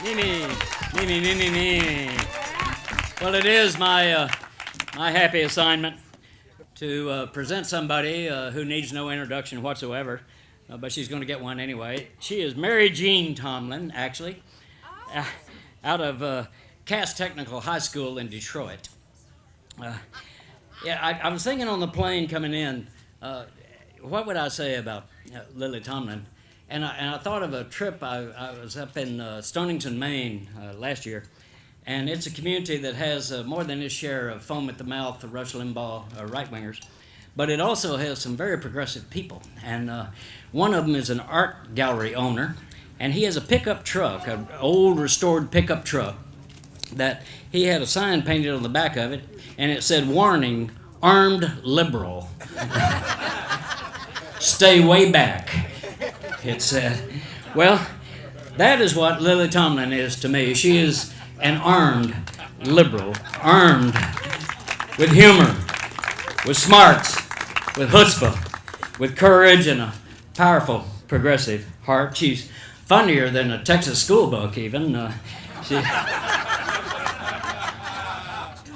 Me. Well, it is my happy assignment to present somebody who needs no introduction whatsoever, but she's going to get one anyway. She is Mary Jean Tomlin, actually, out of Cass Technical High School in Detroit. I was thinking on the plane coming in, what would I say about Lily Tomlin? And I thought of a trip. I was up in Stonington, Maine last year, and it's a community that has more than its share of foam at the mouth, Rush Limbaugh, right-wingers, but it also has some very progressive people. And one of them is an art gallery owner, and he has a pickup truck, an old restored pickup truck, that he had a sign painted on the back of it, and it said, "Warning, armed liberal. Stay way back," it said. Well, that is what Lily Tomlin is to me. She is an armed liberal, armed with humor, with smarts, with chutzpah, with courage, and a powerful progressive heart. She's funnier than a Texas school book, even.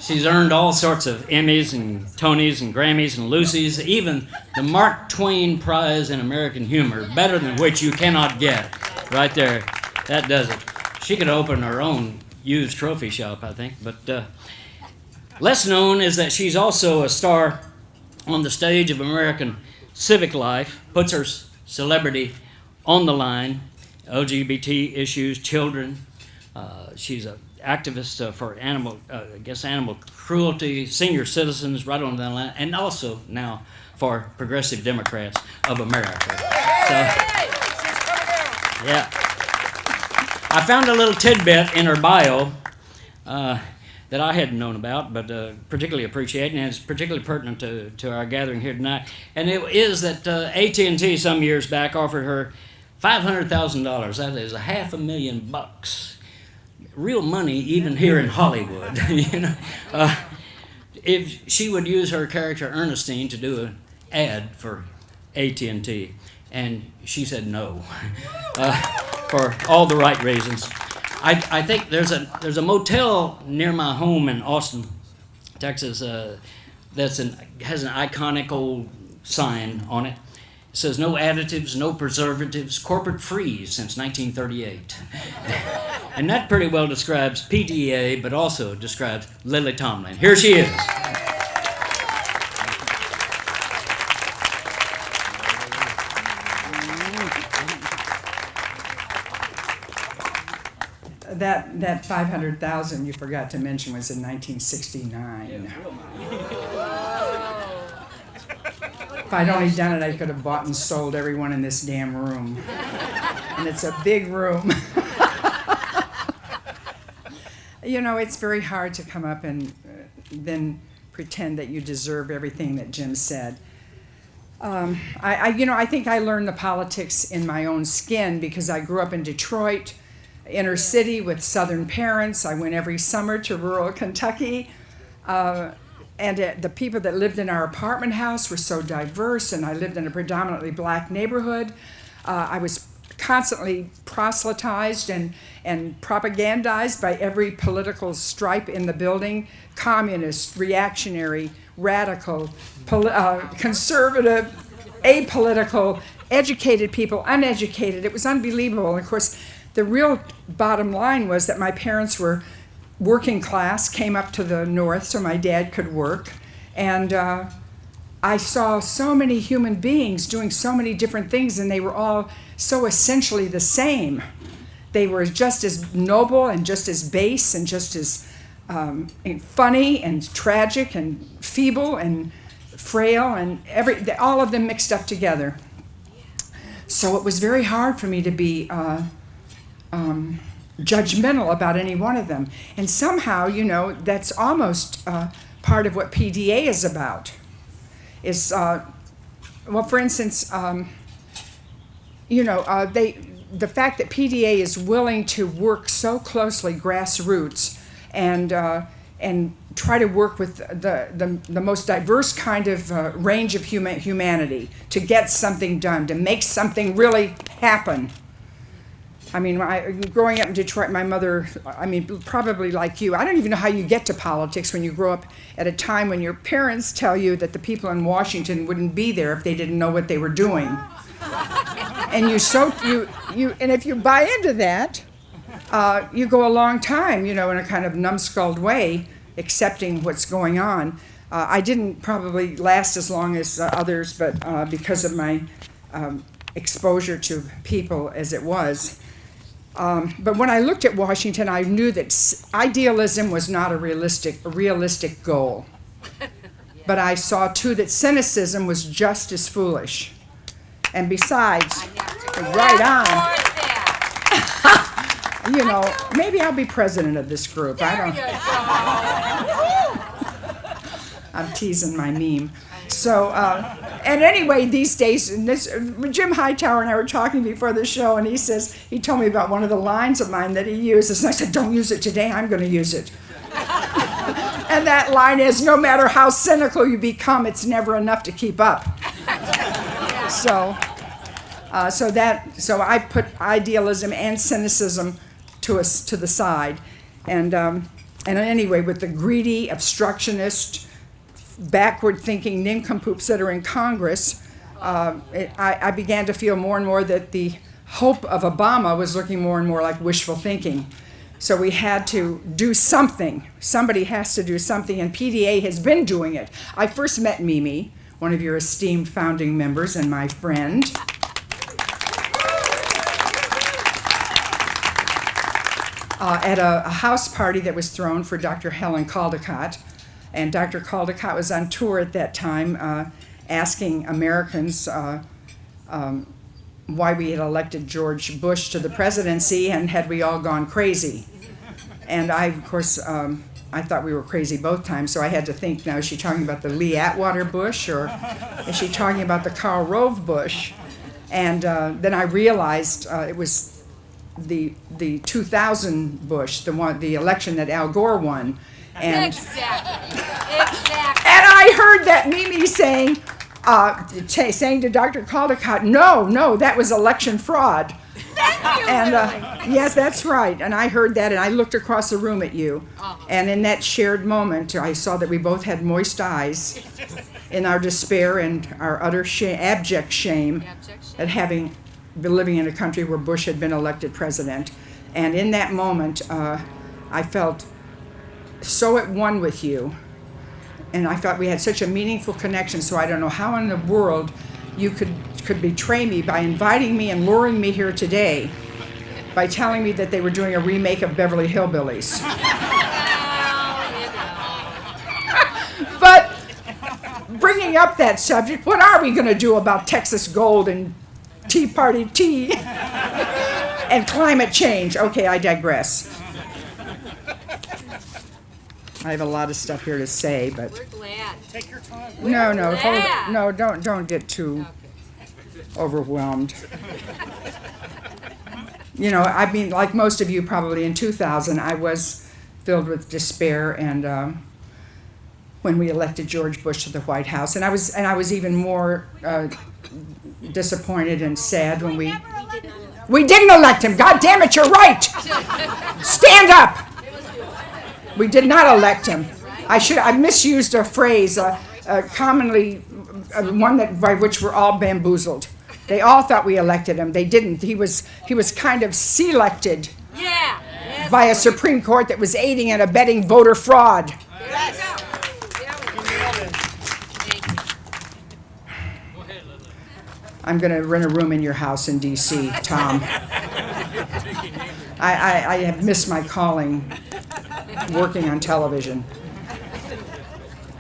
She's earned all sorts of Emmys and Tonys and Grammys and Lucys, even the Mark Twain Prize in American Humor, better than which you cannot get. Right there, that does it. She could open her own used trophy shop, I think. But less known is that she's also a star on the stage of American civic life, puts her celebrity on the line, LGBT issues, children. She's an activist for animal cruelty, senior citizens, right on that line, and also now for Progressive Democrats of America. So, yeah. I found a little tidbit in her bio that I hadn't known about, but particularly appreciate, and it's particularly pertinent to our gathering here tonight. And it is that AT&T some years back offered her $500,000. That is $500,000. Real money, even here in Hollywood. You know, if she would use her character Ernestine to do an ad for AT&T, and she said no, for all the right reasons. I think there's a motel near my home in Austin, Texas, has an iconic old sign on it. It says, "No additives, no preservatives, corporate free since 1938. And that pretty well describes PDA, but also describes Lily Tomlin. Here she is. That 500,000 you forgot to mention was in 1969. If I'd only done it, I could have bought and sold everyone in this damn room. And it's a big room. You know, it's very hard to come up and then pretend that you deserve everything that Jim said. I think I learned the politics in my own skin because I grew up in Detroit, inner city with Southern parents. I went every summer to rural Kentucky. And the people that lived in our apartment house were so diverse, and I lived in a predominantly black neighborhood. I was constantly proselytized and propagandized by every political stripe in the building: communist, reactionary, radical, conservative, apolitical, educated people, uneducated. It was unbelievable. And of course, the real bottom line was that my parents were working class, came up to the north so my dad could work, and I saw so many human beings doing so many different things, and they were all so essentially the same. They were just as noble and just as base and just as funny and tragic and feeble and frail and all of them mixed up together. So it was very hard for me to be judgmental about any one of them. And somehow, you know, that's almost part of what PDA is about. Is, for instance, the fact that PDA is willing to work so closely grassroots and try to work with the most diverse kind of range of humanity to get something done, to make something really happen. I mean, growing up in Detroit, my mother, I mean, probably like you, I don't even know how you get to politics when you grow up at a time when your parents tell you that the people in Washington wouldn't be there if they didn't know what they were doing. And and if you buy into that, you go a long time, in a kind of numbskulled way, accepting what's going on. I didn't probably last as long as others, but because of my exposure to people as it was. But when I looked at Washington, I knew that idealism was not a realistic goal. But I saw too that cynicism was just as foolish. And besides, right on, maybe I'll be president of this group. I'm teasing my meme. So, and anyway, these days, Jim Hightower and I were talking before the show, and he told me about one of the lines of mine that he uses, and I said, don't use it today, I'm going to use it. And that line is, no matter how cynical you become, it's never enough to keep up. So I put idealism and cynicism to the side, and anyway, with the greedy, obstructionist, backward-thinking nincompoops that are in Congress, I began to feel more and more that the hope of Obama was looking more and more like wishful thinking. So we had to do something. Somebody has to do something, and PDA has been doing it. I first met Mimi, one of your esteemed founding members and my friend. At a house party that was thrown for Dr. Helen Caldecott. And Dr. Caldecott was on tour at that time asking Americans why we had elected George Bush to the presidency and had we all gone crazy. And I, of course, I thought we were crazy both times, so I had to think, now is she talking about the Lee Atwater Bush or is she talking about the Karl Rove Bush? And then I realized it was the 2000 Bush, the election that Al Gore won. And, Exactly. And I heard that Mimi saying to Dr. Caldecott, no, that was election fraud. And yes, that's right. And I heard that, and I looked across the room at you. And in that shared moment, I saw that we both had moist eyes in our despair and our utter abject shame at having been living in a country where Bush had been elected president. And in that moment, I felt so at one with you, and I thought we had such a meaningful connection, so I don't know how in the world you could betray me by inviting me and luring me here today by telling me that they were doing a remake of Beverly Hillbillies. But bringing up that subject, what are we going to do about Texas Gold and Tea Party tea and climate change? Okay, I digress. I have a lot of stuff here to say, but We're glad. Take your time. no, don't get too overwhelmed. I mean, like most of you probably in 2000, I was filled with despair, and when we elected George Bush to the White House, and I was even more disappointed and sad when we didn't elect him. God damn it, you're right. Stand up. We did not elect him. I misused a phrase, commonly one by which we're all bamboozled. They all thought we elected him. They didn't. He was kind of selected by a Supreme Court that was aiding and abetting voter fraud. I'm going to rent a room in your house in D.C., Tom. I have missed my calling working on television.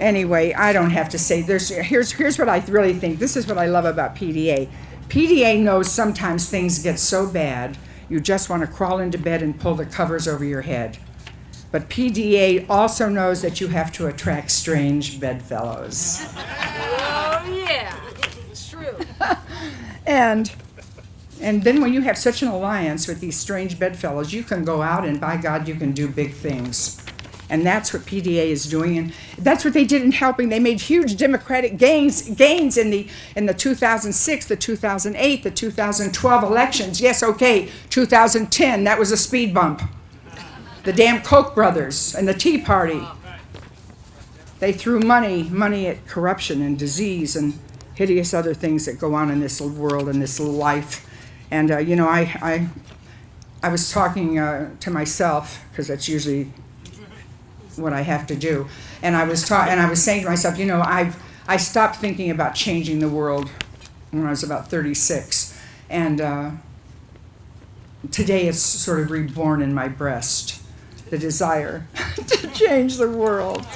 Anyway, I don't have to say, here's what I really think. This is what I love about PDA. PDA knows sometimes things get so bad, you just want to crawl into bed and pull the covers over your head. But PDA also knows that you have to attract strange bedfellows. Oh, yeah. It's true. And then when you have such an alliance with these strange bedfellows, you can go out and, by God, you can do big things. And that's what PDA is doing, and that's what they did in helping. They made huge democratic gains in the 2006, the 2008, the 2012 elections. Yes, okay, 2010, that was a speed bump. The damn Koch brothers and the Tea Party. They threw money at corruption and disease and hideous other things that go on in this little world and this little life. And I was talking to myself, because that's usually what I have to do. And I was saying to myself, I stopped thinking about changing the world when I was about 36, and today it's sort of reborn in my breast, the desire to change the world.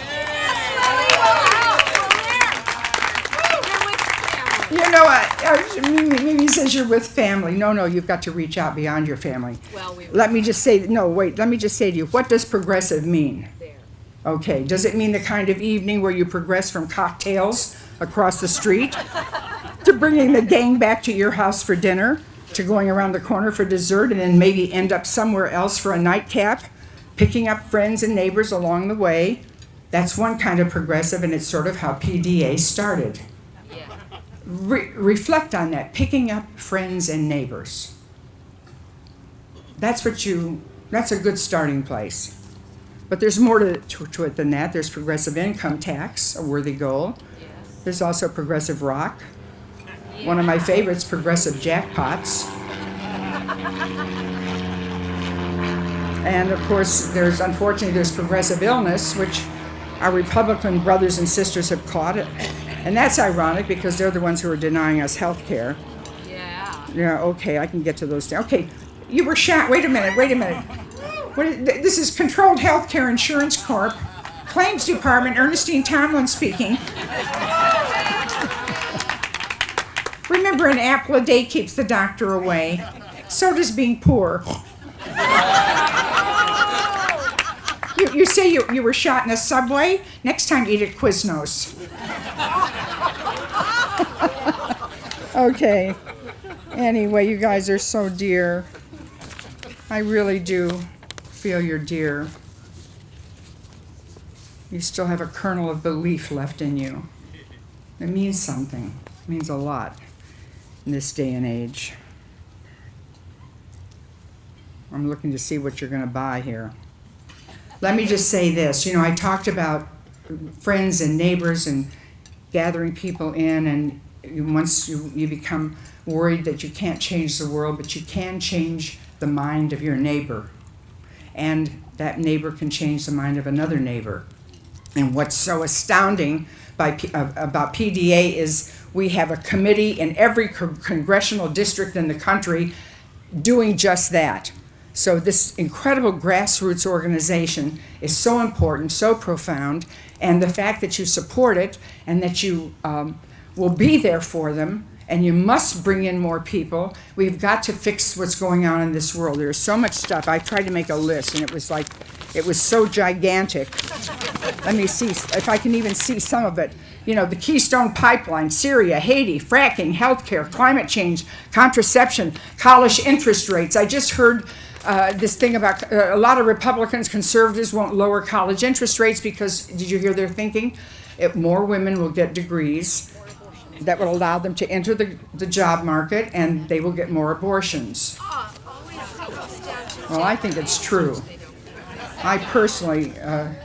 Maybe he says you're with family. No, you've got to reach out beyond your family. Well, let me just say to you, what does progressive mean? Okay, does it mean the kind of evening where you progress from cocktails across the street to bringing the gang back to your house for dinner, to going around the corner for dessert, and then maybe end up somewhere else for a nightcap, picking up friends and neighbors along the way? That's one kind of progressive, and it's sort of how PDA started. Reflect on that, picking up friends and neighbors. That's a good starting place. But there's more to it than that. There's progressive income tax, a worthy goal. Yes. There's also progressive rock. One of my favorites, progressive jackpots. And of course, there's progressive illness, which our Republican brothers and sisters have caught it. And that's ironic because they're the ones who are denying us health care. Yeah, okay, I can get to those things. Okay, you were shot. Wait a minute. This is Controlled Healthcare Insurance Corp. Claims Department, Ernestine Tomlin speaking. Remember, an apple a day keeps the doctor away. So does being poor. You say you were shot in a subway? Next time, eat at Quiznos. Okay. Anyway, you guys are so dear. I really do feel you're dear. You still have a kernel of belief left in you. It means something. It means a lot in this day and age. I'm looking to see what you're going to buy here. Let me just say this. I talked about friends and neighbors and gathering people in, and once you become worried that you can't change the world, but you can change the mind of your neighbor. And that neighbor can change the mind of another neighbor. And what's so astounding about PDA is we have a committee in every congressional district in the country doing just that. So this incredible grassroots organization is so important, so profound, and the fact that you support it and that you will be there for them, and you must bring in more people. We've got to fix what's going on in this world. There's so much stuff. I tried to make a list, and it was so gigantic. Let me see if I can even see some of it. The Keystone Pipeline, Syria, Haiti, fracking, healthcare, climate change, contraception, college interest rates. I just heard this thing about a lot of Republicans, conservatives won't lower college interest rates because, did you hear their thinking? More women will get degrees that will allow them to enter the job market, and they will get more abortions. Well, I think it's true. I personally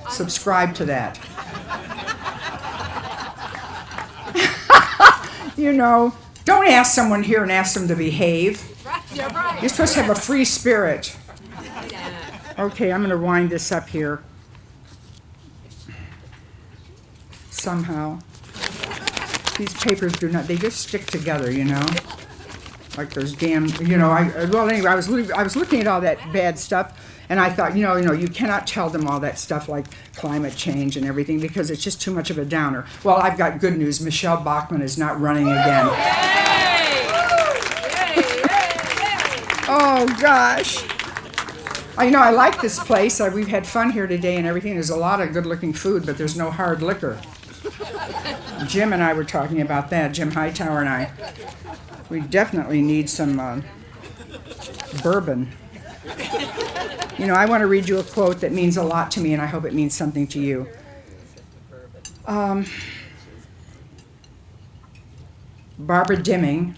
subscribe to that. Don't ask someone here and ask them to behave. You're supposed to have a free spirit. Okay, I'm going to wind this up here. Somehow. These papers they just stick together, like those damn, I was looking at all that bad stuff, and I thought, you cannot tell them all that stuff like climate change and everything because it's just too much of a downer. Well, I've got good news. Michelle Bachmann is not running again. Oh, gosh. I like this place. We've had fun here today and everything. There's a lot of good-looking food, but there's no hard liquor. Jim and I were talking about that, Jim Hightower and I. We definitely need some bourbon. You know, I want to read you a quote that means a lot to me, and I hope it means something to you. Barbara Deming,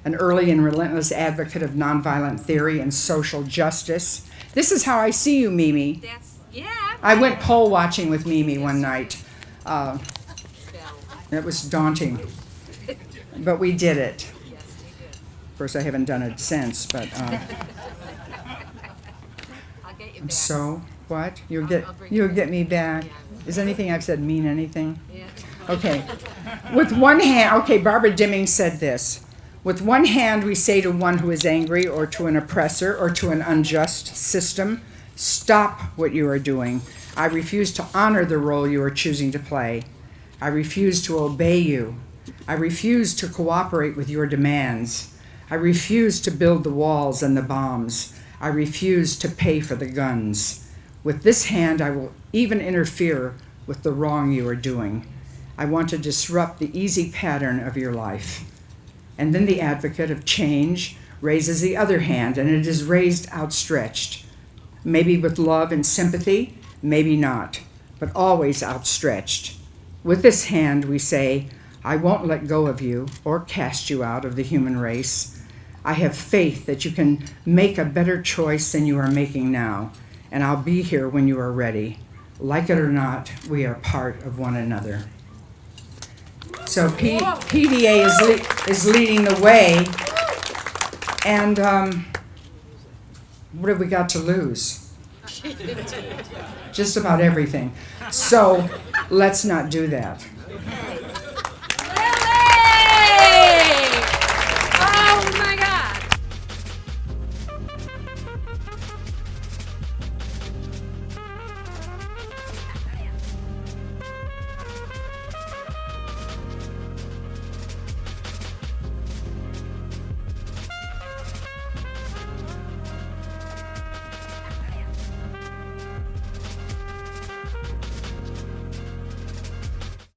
an early and relentless advocate of nonviolent theory and social justice. This is how I see you, Mimi. Yeah. I went poll watching with Mimi one night. It was daunting, but we did it. Of course, I haven't done it since, but I'll get you back. so what? You'll get me back. Does anything I've said mean anything? Yeah. Okay. With one hand, okay, Barbara Deming said this. With one hand, we say to one who is angry or to an oppressor or to an unjust system, stop what you are doing. I refuse to honor the role you are choosing to play. I refuse to obey you. I refuse to cooperate with your demands. I refuse to build the walls and the bombs. I refuse to pay for the guns. With this hand, I will even interfere with the wrong you are doing. I want to disrupt the easy pattern of your life. And then the advocate of change raises the other hand, and it is raised outstretched. Maybe with love and sympathy, maybe not, but always outstretched. With this hand, we say, I won't let go of you or cast you out of the human race. I have faith that you can make a better choice than you are making now, and I'll be here when you are ready. Like it or not, we are part of one another. So PDA is leading the way, and what have we got to lose? Just about everything. So let's not do that.